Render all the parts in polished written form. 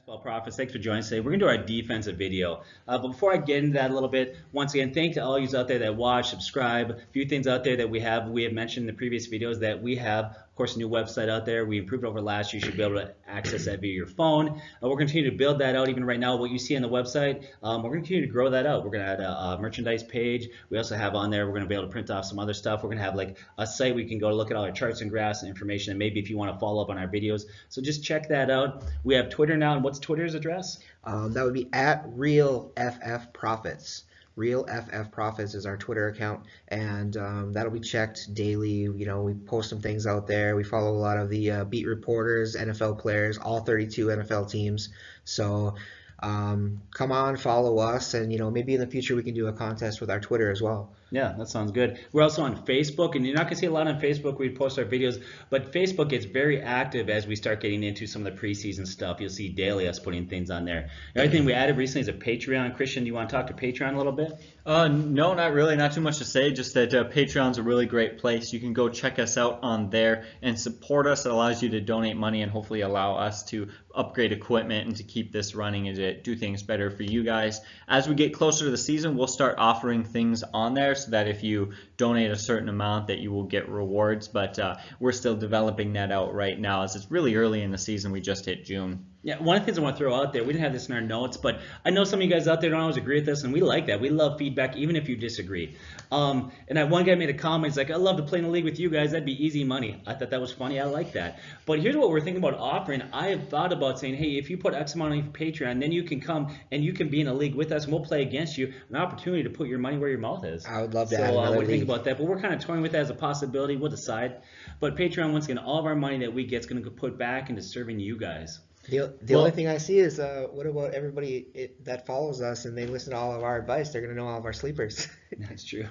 Basketball Profits. Thanks for joining us today. We're going to do our defensive video. But before I get into that a little bit, once again, thank to all you out there that watch, subscribe. A few things out there that we have mentioned in the previous videos that we have, of course, a new website out there. We improved over last year. You should be able to access that via your phone. We're going to continue to build that out. Even right now, what you see on the website, we're going to continue to grow that out. We're going to add a merchandise page. We also have on there, we're going to be able to print off some other stuff. We're going to have like a site where you can go to look at all our charts and graphs and information, and maybe if you want to follow up on our videos. So just check that out. We have Twitter now, and what's Twitter's address? That would be @RealFFProfits. RealFFProfits is our Twitter account, and that'll be checked daily. You know, we post some things out there. We follow a lot of the beat reporters, NFL players, all 32 NFL teams. So come on, follow us, and maybe in the future we can do a contest with our Twitter as well. Yeah, that sounds good. We're also on Facebook, and you're not going to see a lot on Facebook where we post our videos, but Facebook gets very active as we start getting into some of the preseason stuff. You'll see daily us putting things on there. Another thing we added recently is a Patreon. Christian, do you want to talk to Patreon a little bit? No, not really. Not too much to say. Just that Patreon's a really great place. You can go check us out on there and support us. It allows you to donate money and hopefully allow us to upgrade equipment and to keep this running and to do things better for you guys. As we get closer to the season, we'll start offering things on there so that if you donate a certain amount that you will get rewards, but we're still developing that out right now as it's really early in the season. We just hit June. Yeah, one of the things I want to throw out there, we didn't have this in our notes, but I know some of you guys out there don't always agree with us, and we like that. We love feedback, even if you disagree. And one guy made a comment, he's like, I'd love to play in the league with you guys. That'd be easy money. I thought that was funny. I like that. But here's what we're thinking about offering. I have thought about saying, hey, if you put X amount on Patreon, then you can come and you can be in a league with us, and we'll play against you. An opportunity to put your money where your mouth is. I would love to add another what do you league. think about that? But we're kind of toying with that as a possibility. We'll decide. But Patreon, once again, all of our money that we get is going to put back into serving you guys. The only thing I see is what about everybody that follows us and they listen to all of our advice? They're going to know all of our sleepers. That's true.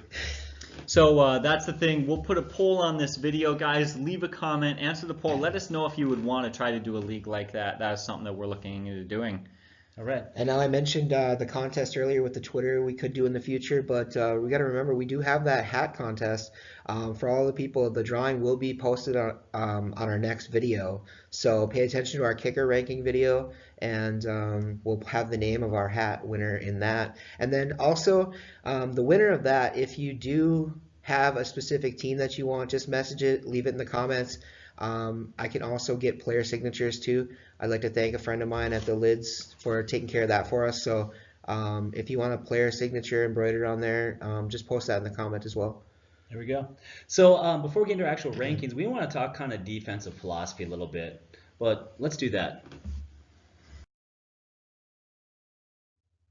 So that's the thing. We'll put a poll on this video, guys. Leave a comment, answer the poll. Let us know if you would want to try to do a league like that. That is something that we're looking into doing. All right. And now I mentioned the contest earlier with the Twitter we could do in the future, but we got to remember we do have that hat contest for all the people. The drawing will be posted on our next video, so pay attention to our kicker ranking video, and we'll have the name of our hat winner in that. And then also the winner of that, if you do have a specific team that you want, just message it, leave it in the comments. I can also get player signatures too. I'd like to thank a friend of mine at the Lids for taking care of that for us. So if you want a player signature embroidered on there, just post that in the comment as well. There we go. So before we get into our actual rankings, we want to talk kind of defensive philosophy a little bit. But let's do that.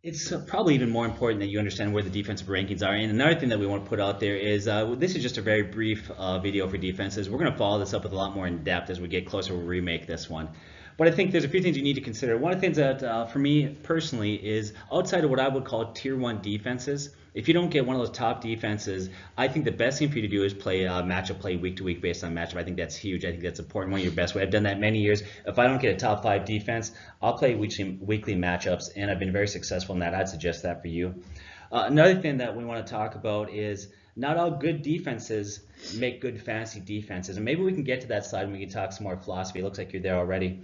It's probably even more important that you understand where the defensive rankings are. And another thing that we want to put out there is this is just a very brief video for defenses. We're going to follow this up with a lot more in depth as we get closer. We'll remake this one. But I think there's a few things you need to consider. One of the things that for me personally is outside of what I would call tier 1 defenses, if you don't get one of those top defenses, I think the best thing for you to do is play matchup play week to week based on matchup. I think that's huge. I think that's important. One of your best ways. I've done that many years. If I don't get a top 5 defense, I'll play weekly matchups, and I've been very successful in that. I'd suggest that for you. Another thing that we want to talk about is not all good defenses make good fantasy defenses, and maybe we can get to that side and we can talk some more philosophy. It looks like you're there already.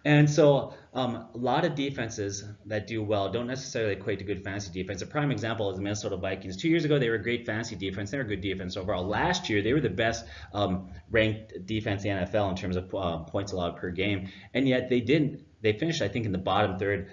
And so a lot of defenses that do well don't necessarily equate to good fantasy defense. A prime example is the Minnesota Vikings. 2 years ago, they were a great fantasy defense. They were a good defense overall. Last year, they were the best ranked defense in the NFL in terms of points allowed per game. And yet they didn't. They finished, I think, in the bottom third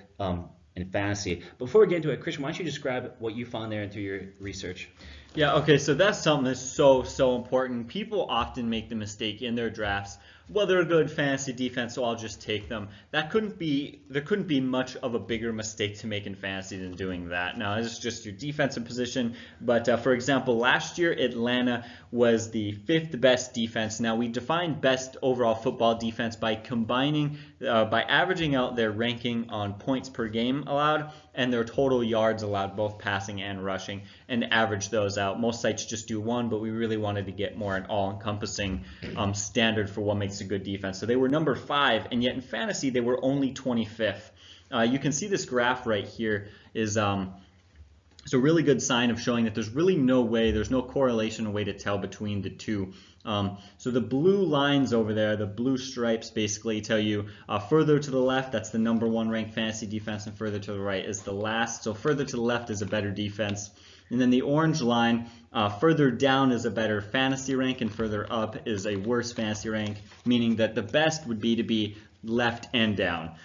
in fantasy. Before we get into it, Christian, why don't you describe what you found there and through your research? Yeah, okay, so that's something that's so important. People often make the mistake in their drafts, well, they're a good fantasy defense, so I'll just take them. There couldn't be much of a bigger mistake to make in fantasy than doing that. Now, this is just your defensive position, but for example, last year Atlanta was the 5th best defense. Now, we defined best overall football defense by combining, by averaging out their ranking on points per game allowed and their total yards allowed, both passing and rushing, and average those out. Most sites just do one, but we really wanted to get more an all-encompassing standard for what makes a good defense. So they were number 5, and yet in fantasy they were only 25th. You can see this graph right here is it's a really good sign of showing that there's really no way, there's no correlation, a way to tell between the two. So the blue lines over there, the blue stripes, basically tell you further to the left, that's the number 1 ranked fantasy defense, and further to the right is the last. So further to the left is a better defense. And then the orange line, further down is a better fantasy rank, and further up is a worse fantasy rank, meaning that the best would be to be left and down.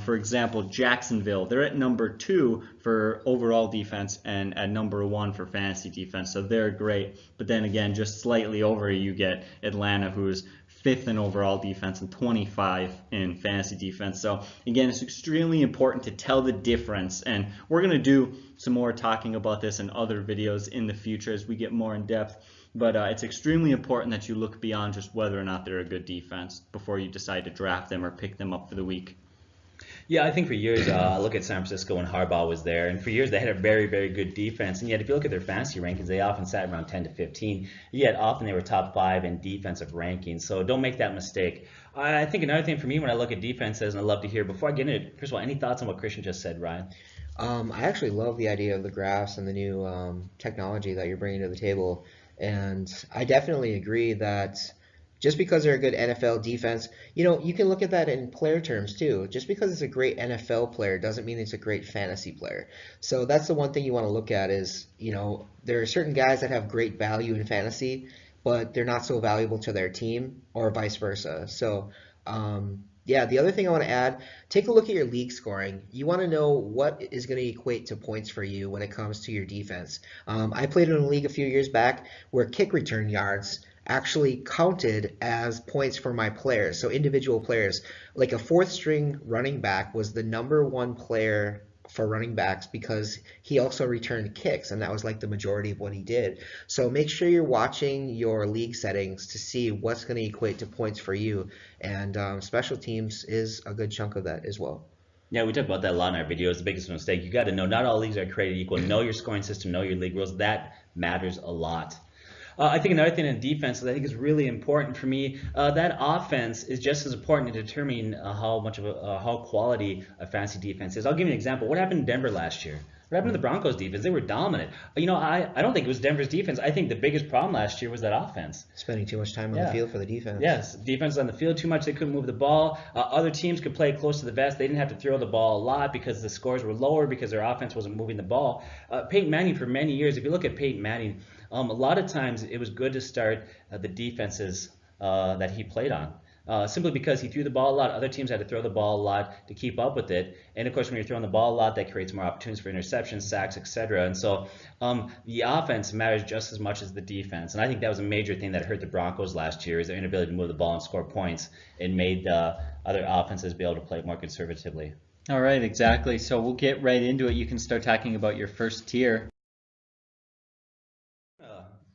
For example, Jacksonville, they're at number 2 for overall defense and at number 1 for fantasy defense, so they're great. But then again, just slightly over, you get Atlanta, who's 5th in overall defense and 25 in fantasy defense. So again, it's extremely important to tell the difference, and we're going to do some more talking about this in other videos in the future as we get more in depth. But it's extremely important that you look beyond just whether or not they're a good defense before you decide to draft them or pick them up for the week. Yeah, I think for years, look at San Francisco when Harbaugh was there, and for years they had a very, very good defense, and yet if you look at their fantasy rankings, they often sat around 10 to 15, yet often they were top 5 in defensive rankings, so don't make that mistake. I think another thing for me when I look at defenses, and I'd love to hear, before I get into it, first of all, any thoughts on what Christian just said, Ryan? I actually love the idea of the graphs and the new technology that you're bringing to the table, and I definitely agree that just because they're a good NFL defense, you can look at that in player terms too. Just because it's a great NFL player doesn't mean it's a great fantasy player. So that's the one thing you want to look at is, there are certain guys that have great value in fantasy, but they're not so valuable to their team or vice versa. So, yeah, the other thing I want to add, take a look at your league scoring. You want to know what is going to equate to points for you when it comes to your defense. I played in a league a few years back where kick return yards actually counted as points for my players, so individual players. Like a 4th string running back was the number 1 player for running backs because he also returned kicks, and that was like the majority of what he did. So make sure you're watching your league settings to see what's going to equate to points for you, and special teams is a good chunk of that as well. Yeah, we talk about that a lot in our videos. The biggest mistake, you got to know not all leagues are created equal. Know your scoring system, know your league rules. That matters a lot. I think another thing in defense that I think is really important for me, that offense is just as important in determining how quality a fantasy defense is. I'll give you an example. What happened in Denver last year? What happened to the Broncos defense? They were dominant. I don't think it was Denver's defense. I think the biggest problem last year was that offense. Spending too much time on the field for the defense. Yes, defense on the field too much. They couldn't move the ball. Other teams could play close to the vest. They didn't have to throw the ball a lot because the scores were lower because their offense wasn't moving the ball. Peyton Manning for many years, if you look at Peyton Manning, a lot of times it was good to start the defenses that he played on. Simply because he threw the ball a lot. Other teams had to throw the ball a lot to keep up with it. And of course, when you're throwing the ball a lot, that creates more opportunities for interceptions, sacks, etc. And so the offense matters just as much as the defense. And I think that was a major thing that hurt the Broncos last year, is their inability to move the ball and score points. It made other offenses be able to play more conservatively. All right, exactly. So we'll get right into it. You can start talking about your first tier.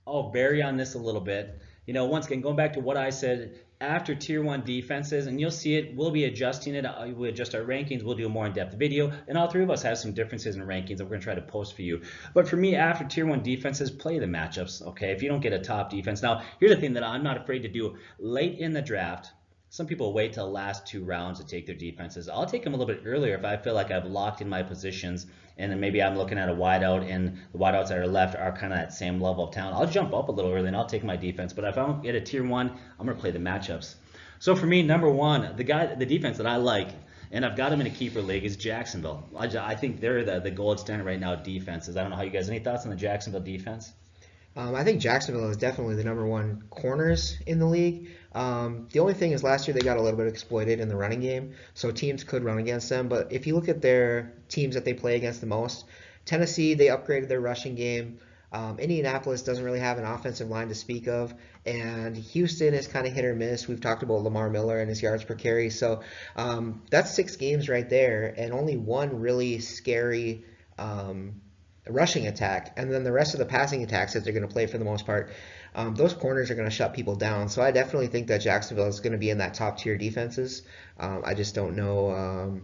I'll vary on this a little bit. Once again, going back to what I said, after tier 1 defenses, and you'll see it, we'll be adjusting it. We'll adjust our rankings. We'll do a more in-depth video, and all 3 of us have some differences in rankings that we're going to try to post for you. But for me, after tier 1 defenses, play the matchups, okay? If you don't get a top defense. Now, here's the thing that I'm not afraid to do. Late in the draft, some people wait till the last 2 rounds to take their defenses. I'll take them a little bit earlier if I feel like I've locked in my positions, and then maybe I'm looking at a wideout, and the wideouts that are left are kind of that same level of talent. I'll jump up a little early, and I'll take my defense. But if I don't get a tier 1, I'm going to play the matchups. So for me, number 1, the defense that I like, and I've got them in a keeper league, is Jacksonville. I think they're the gold standard right now, defenses. I don't know how you guys, any thoughts on the Jacksonville defense? I think Jacksonville is definitely the number 1 corners in the league. The only thing is last year they got a little bit exploited in the running game, so teams could run against them. But if you look at their teams that they play against the most, Tennessee, they upgraded their rushing game. Indianapolis doesn't really have an offensive line to speak of, and Houston is kind of hit or miss. We've talked about Lamar Miller and his yards per carry, so that's 6 games right there, and only 1 really scary rushing attack, and then the rest of the passing attacks that they're going to play for the most part, those corners are going to shut people down. So I definitely think that Jacksonville is going to be in that top tier defenses. I just don't know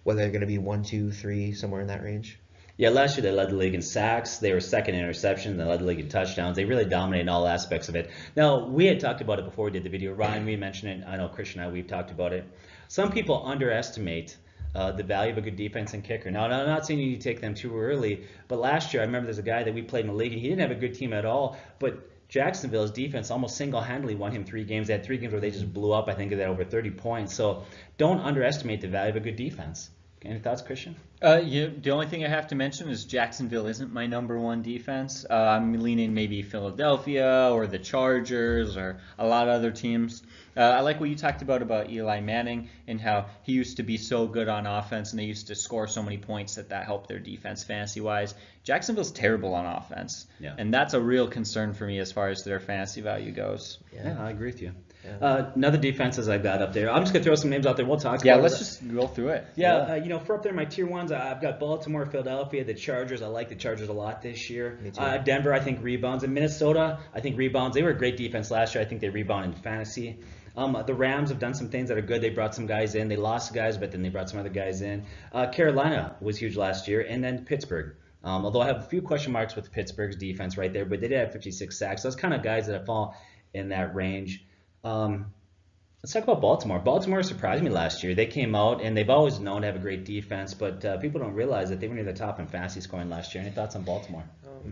whether they're going to be 1, 2, 3, somewhere in that range. Yeah, last year they led the league in sacks. They were second in interceptions. They led the league in touchdowns. They really dominated all aspects of it. Now, we had talked about it before we did the video. Ryan, we mentioned it. I know Christian and I, we've talked about it. Some people underestimate the value of a good defense and kicker. Now, I'm not saying you need to take them too early, but last year I remember there's a guy that we played in the league, and he didn't have a good team at all, but Jacksonville's defense almost single-handedly won him 3 games. They had 3 games where they just blew up. I think they had over 30 points. So don't underestimate the value of a good defense. Any thoughts, Christian? The only thing I have to mention is Jacksonville isn't my number one defense. I'm leaning maybe Philadelphia or the Chargers or a lot of other teams. I like what you talked about Eli Manning and how he used to be so good on offense and they used to score so many points that helped their defense fantasy-wise. Jacksonville's terrible on offense, and that's a real concern for me as far as their fantasy value goes. Yeah, I agree with you. Another defenses I've got up there. I'm just gonna throw some names out there. We'll talk. Yeah, let's just go through it. For up there, my tier ones, I've got Baltimore, Philadelphia, the Chargers. I like the Chargers a lot this year. Me too. Denver, I think rebounds, and Minnesota, I think rebounds. They were a great defense last year. I think they rebound in fantasy. The Rams have done some things that are good. They brought some guys in. They lost guys, but then they brought some other guys in. Carolina was huge last year, and then Pittsburgh. Although I have a few question marks with Pittsburgh's defense right there, but they did have 56 sacks. Those kind of guys that fall in that range. Let's talk about Baltimore. Baltimore surprised me last year. They came out, and they've always known to have a great defense, but people don't realize that they were near the top in fantasy scoring last year. Any thoughts on Baltimore?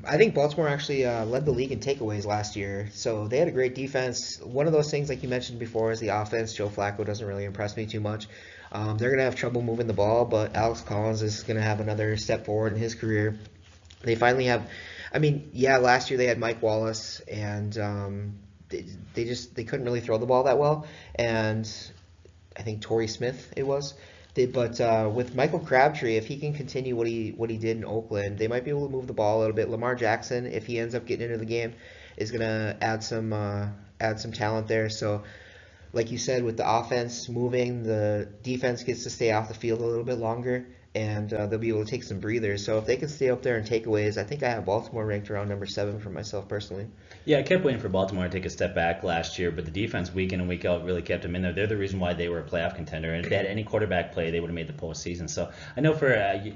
I think Baltimore actually led the league in takeaways last year, so they had a great defense. One of those things, like you mentioned before, is the offense. Joe Flacco doesn't really impress me too much. They're going to have trouble moving the ball, but Alex Collins is going to have another step forward in his career. They finally have, last year they had Mike Wallace, and they couldn't really throw the ball that well, and I think Torrey Smith it was. But with Michael Crabtree, if he can continue what he did in Oakland, they might be able to move the ball a little bit. Lamar Jackson, if he ends up getting into the game, is gonna add some talent there. So, like you said, with the offense moving, the defense gets to stay off the field a little bit longer, and they'll be able to take some breathers. So if they can stay up there in takeaways, I think I have Baltimore ranked around number 7 for myself personally. Yeah, I kept waiting for Baltimore to take a step back last year, but the defense week in and week out really kept them in there. They're the reason why they were a playoff contender, and if they had any quarterback play, they would have made the postseason. So I know for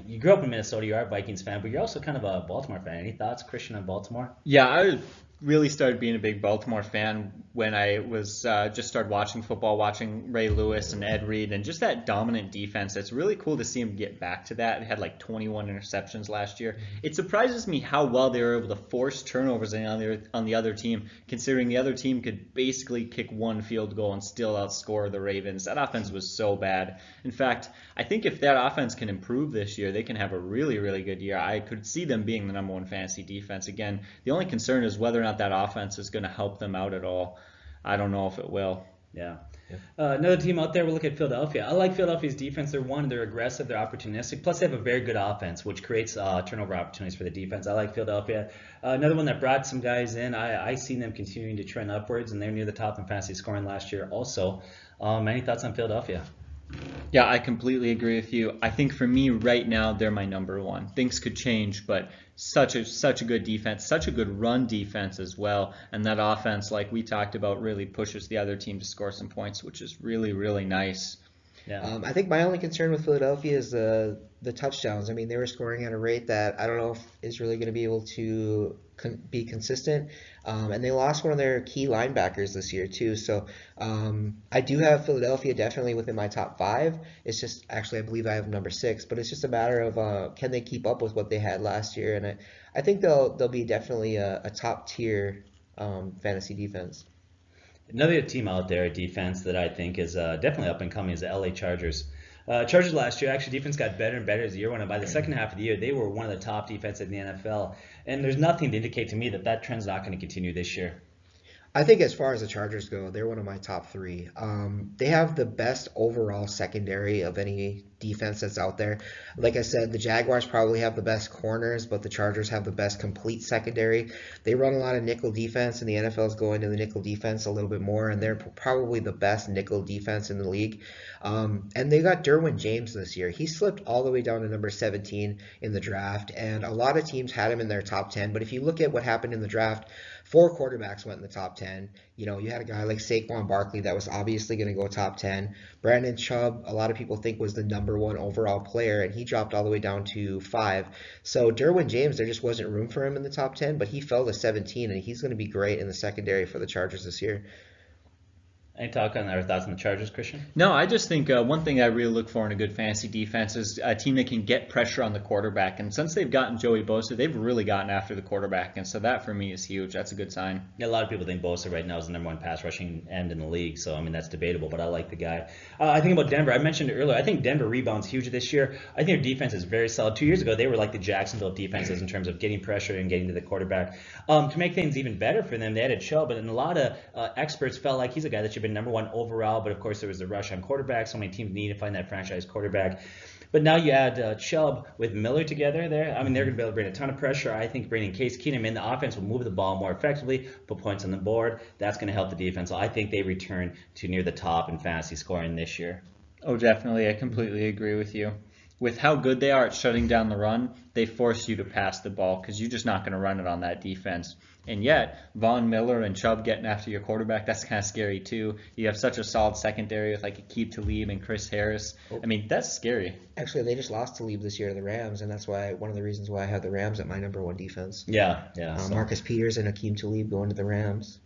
you grew up in Minnesota, you are a Vikings fan, but you're also kind of a Baltimore fan. Any thoughts, Christian, on Baltimore? Yeah, I really started being a big Baltimore fan when I was just started watching football, watching Ray Lewis and Ed Reed, and just that dominant defense. It's really cool to see him get back to that. It had like 21 interceptions last year. It surprises me how well they were able to force turnovers on the other team, considering the other team could basically kick one field goal and still outscore the Ravens. That offense was so bad. In fact, I think if that offense can improve this year, they can have a really, really good year. I could see them being the number one fantasy defense. Again, the only concern is whether or not that offense is going to help them out at all. I don't know if it will. Yeah. Another team out there, we'll look at Philadelphia. I like Philadelphia's defense. They're aggressive, they're opportunistic. Plus, they have a very good offense, which creates turnover opportunities for the defense. I like Philadelphia. Another one that brought some guys in. I see them continuing to trend upwards, and they're near the top in fantasy scoring last year also. Any thoughts on Philadelphia? Yeah, I completely agree with you. I think for me right now, they're my number one. Things could change, but such a good defense, such a good run defense as well. And that offense, like we talked about, really pushes the other team to score some points, which is really, really nice. Yeah. I think my only concern with Philadelphia is the touchdowns. I mean, they were scoring at a rate that I don't know if is really going to be able to be consistent. And they lost one of their key linebackers this year too. So I do have Philadelphia definitely within my top 5. It's just actually I believe I have number 6, but it's just a matter of can they keep up with what they had last year? And I think they'll be definitely a top tier fantasy defense. Another team out there, defense, that I think is definitely up and coming is the LA Chargers. Chargers last year, actually, defense got better and better as the year went on. By the second half of the year, they were one of the top defenses in the NFL. And there's nothing to indicate to me that trend's not going to continue this year. I think as far as the Chargers go, they're one of my top 3. They have the best overall secondary of any defense that's out there. Like I said, the Jaguars probably have the best corners, but the Chargers have the best complete secondary. They run a lot of nickel defense, and the NFL is going to the nickel defense a little bit more, and they're probably the best nickel defense in the league. And they got Derwin James this year. He slipped all the way down to number 17 in the draft, and a lot of teams had him in their top 10. But if you look at what happened in the draft, 4 quarterbacks went in the top 10. You know, you had a guy like Saquon Barkley that was obviously going to go top 10. Brandon Chubb, a lot of people think was the number 1 overall player, and he dropped all the way down to 5. So Derwin James, there just wasn't room for him in the top 10, but he fell to 17, and he's going to be great in the secondary for the Chargers this year. Any talk on our thoughts on the Chargers, Christian? No, I just think one thing I really look for in a good fantasy defense is a team that can get pressure on the quarterback. And since they've gotten Joey Bosa, they've really gotten after the quarterback. And so that for me is huge. That's a good sign. Yeah, a lot of people think Bosa right now is the #1 pass rushing end in the league. So, I mean, that's debatable, but I like the guy. I think about Denver. I mentioned it earlier. I think Denver rebounds huge this year. I think their defense is very solid. 2 years ago, they were like the Jacksonville defenses in terms of getting pressure and getting to the quarterback. To make things even better for them, they added Chubb, and a lot of experts felt like he's a guy that should have been #1 overall. But of course, there was the rush on quarterback. So many teams need to find that franchise quarterback. But now you add Chubb with Miller together there. I mean, they're going to be able to bring a ton of pressure. I think bringing Case Keenum in, the offense will move the ball more effectively, put points on the board. That's going to help the defense. So I think they return to near the top in fantasy scoring this year. Oh, definitely. I completely agree with you. With how good they are at shutting down the run, they force you to pass the ball because you're just not going to run it on that defense. And yet, Von Miller and Chubb getting after your quarterback, that's kind of scary too. You have such a solid secondary with like Aqib Talib and Chris Harris. I mean, that's scary. Actually, they just lost Talib this year to the Rams, and that's why one of the reasons why I have the Rams at my #1 defense. Yeah. Marcus Peters and Aqib Talib going to the Rams.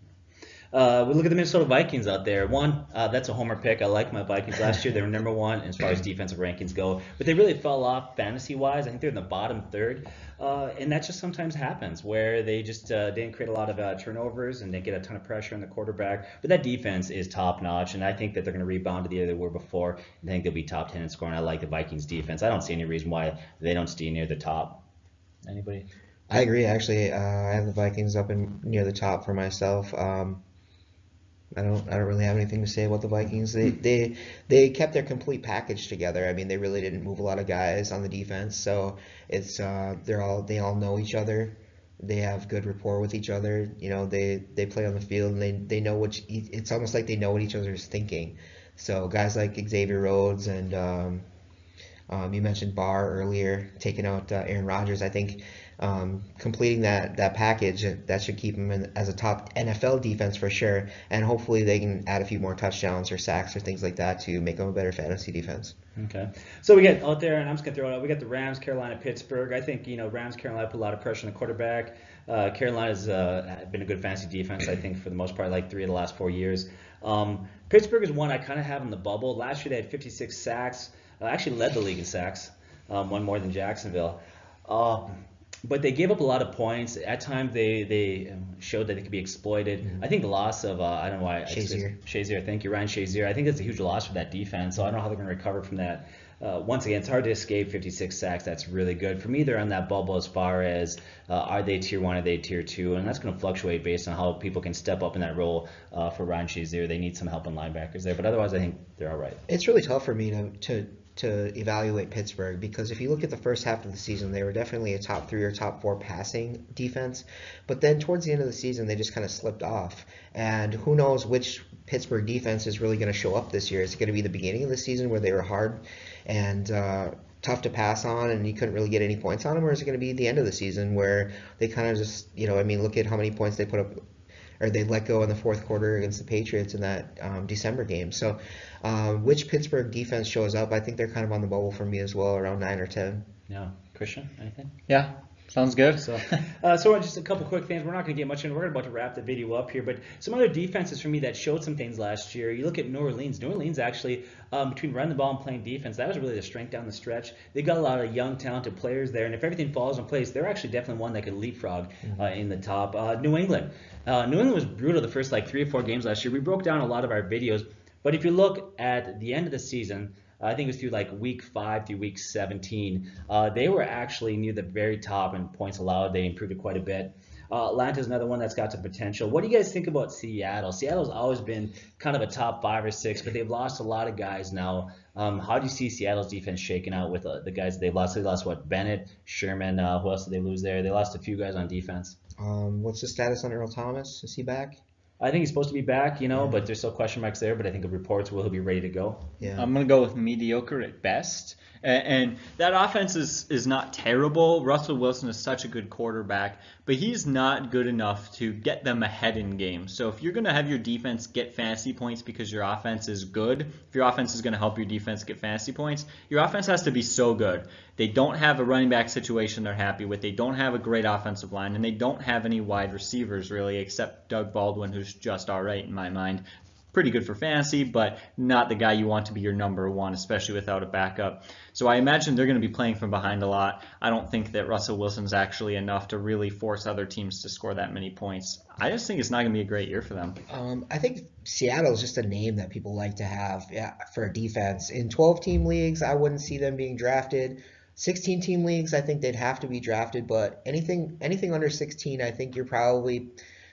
We look at the Minnesota Vikings out there. That's a homer pick. I like my Vikings last year. They were #1 as far as defensive rankings go, but they really fell off fantasy-wise. I think they're in the bottom third, and that just sometimes happens where they just didn't create a lot of turnovers and didn't get a ton of pressure on the quarterback. But that defense is top-notch, and I think that they're going to rebound to the area they were before. I think they'll be top 10 in scoring. I like the Vikings defense. I don't see any reason why they don't stay near the top. Anybody? I agree. Actually, I have the Vikings up near the top for myself. I don't really have anything to say about the Vikings. They kept their complete package together. I mean, they really didn't move a lot of guys on the defense, so it's they all know each other. They have good rapport with each other. You know, they play on the field and they know it's almost like they know what each other is thinking. So guys like Xavier Rhodes and you mentioned Barr earlier, taking out Aaron Rodgers. I think completing that package, that should keep them as a top NFL defense for sure, and hopefully they can add a few more touchdowns or sacks or things like that to make them a better fantasy defense. Okay, so we get out there, and I'm just gonna throw it out. We got the Rams, Carolina, Pittsburgh. I think Rams, Carolina put a lot of pressure on the quarterback. Carolina's been a good fantasy defense, I think, for the most part, like 3 of the last 4 years. Pittsburgh is one I kind of have in the bubble. Last year they had 56 sacks. Actually led the league in sacks, one more than Jacksonville. But they gave up a lot of points. At times, they showed that they could be exploited. Mm-hmm. I think the loss of, I don't know why. Shazier, thank you, Ryan Shazier. I think that's a huge loss for that defense, so I don't know how they're going to recover from that. Once again, it's hard to escape 56 sacks. That's really good. For me, they're on that bubble as far as are they tier 1, are they tier 2? And that's going to fluctuate based on how people can step up in that role for Ryan Shazier. They need some help in linebackers there, but otherwise, I think they're all right. It's really tough for me to evaluate Pittsburgh because if you look at the first half of the season, they were definitely a top 3 or top 4 passing defense, but then towards the end of the season they just kind of slipped off, and who knows which Pittsburgh defense is really going to show up this year. Is it going to be the beginning of the season where they were hard and tough to pass on and you couldn't really get any points on them, or is it going to be the end of the season where they kind of just, look at how many points they put up or they let go in the fourth quarter against the Patriots in that December game. So which Pittsburgh defense shows up, I think they're kind of on the bubble for me as well, around 9 or 10. Yeah. Christian, anything? Yeah. Sounds good. So just a couple quick things. We're not going to get much in. We're about to wrap the video up here, but some other defenses for me that showed some things last year. You look at New Orleans. New Orleans actually, between running the ball and playing defense, that was really the strength down the stretch. They got a lot of young, talented players there, and if everything falls in place, they're actually definitely one that could leapfrog in the top. New England. New England was brutal the first 3 or 4 games last year. We broke down a lot of our videos, but if you look at the end of the season, I think it was through week 5 through week 17. They were actually near the very top in points allowed. They improved it quite a bit. Atlanta's another one that's got some potential. What do you guys think about Seattle? Seattle's always been kind of a top 5 or 6, but they've lost a lot of guys now. How do you see Seattle's defense shaking out with the guys they've lost? They lost, Bennett, Sherman, who else did they lose there? They lost a few guys on defense. What's the status on Earl Thomas? Is he back? I think he's supposed to be back, but there's still question marks there. But I think the reports will he'll be ready to go. Yeah. I'm going to go with mediocre at best. And that offense is not terrible. Russell Wilson is such a good quarterback, but he's not good enough to get them ahead in games. So if you're going to have your defense get fantasy points because your offense is good, if your offense is going to help your defense get fantasy points, your offense has to be so good. They don't have a running back situation they're happy with. They don't have a great offensive line, and they don't have any wide receivers really except Doug Baldwin, who's just all right in my mind. pretty good for fantasy, but not the guy you want to be your number one, especially without a backup. So I imagine they're going to be playing from behind a lot. I don't think that Russell Wilson's actually enough to really force other teams to score that many points. I just think it's not going to be a great year for them. I think Seattle is just a name that people like to have, yeah, for a defense. In 12-team leagues, I wouldn't see them being drafted. 16-team leagues, I think they'd have to be drafted, but anything under 16, I think you're probably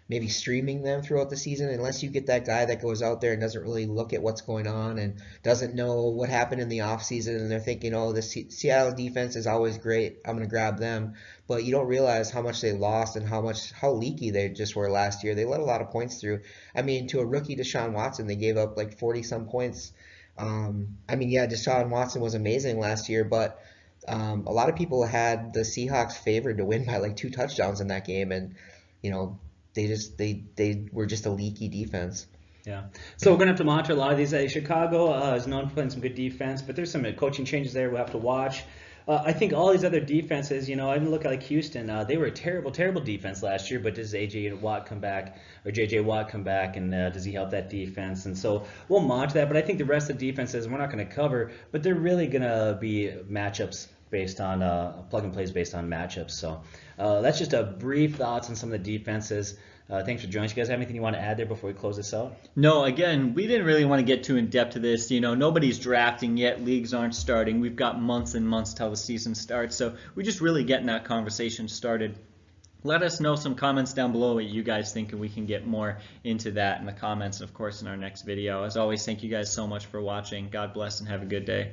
maybe streaming them throughout the season unless you get that guy that goes out there and doesn't really look at what's going on and doesn't know what happened in the offseason, and they're thinking, oh, the Seattle defense is always great, I'm going to grab them. But you don't realize how much they lost and how leaky they just were last year. They let a lot of points through. I mean, to a rookie, Deshaun Watson, they gave up like 40-some points. Yeah, Deshaun Watson was amazing last year, but a lot of people had the Seahawks favored to win by like 2 touchdowns in that game, and they were just a leaky defense. Yeah. So we're going to have to monitor a lot of these. Chicago is known for playing some good defense, but there's some coaching changes there we'll have to watch. I think all these other defenses, I even look at like Houston. They were a terrible, terrible defense last year, but does J.J. Watt come back, and does he help that defense? And so we'll monitor that, but I think the rest of the defenses we're not going to cover, but they're really going to be matchups based on plug and plays based on matchups. So that's just a brief thoughts on some of the defenses. Thanks for joining us. You guys have anything you want to add there before we close this out? No, again, we didn't really want to get too in depth to this. Nobody's drafting yet. Leagues aren't starting. We've got months and months till the season starts. So we're just really getting that conversation started. Let us know some comments down below what you guys think, and we can get more into that in the comments, and of course in our next video. As always, thank you guys so much for watching. God bless and have a good day.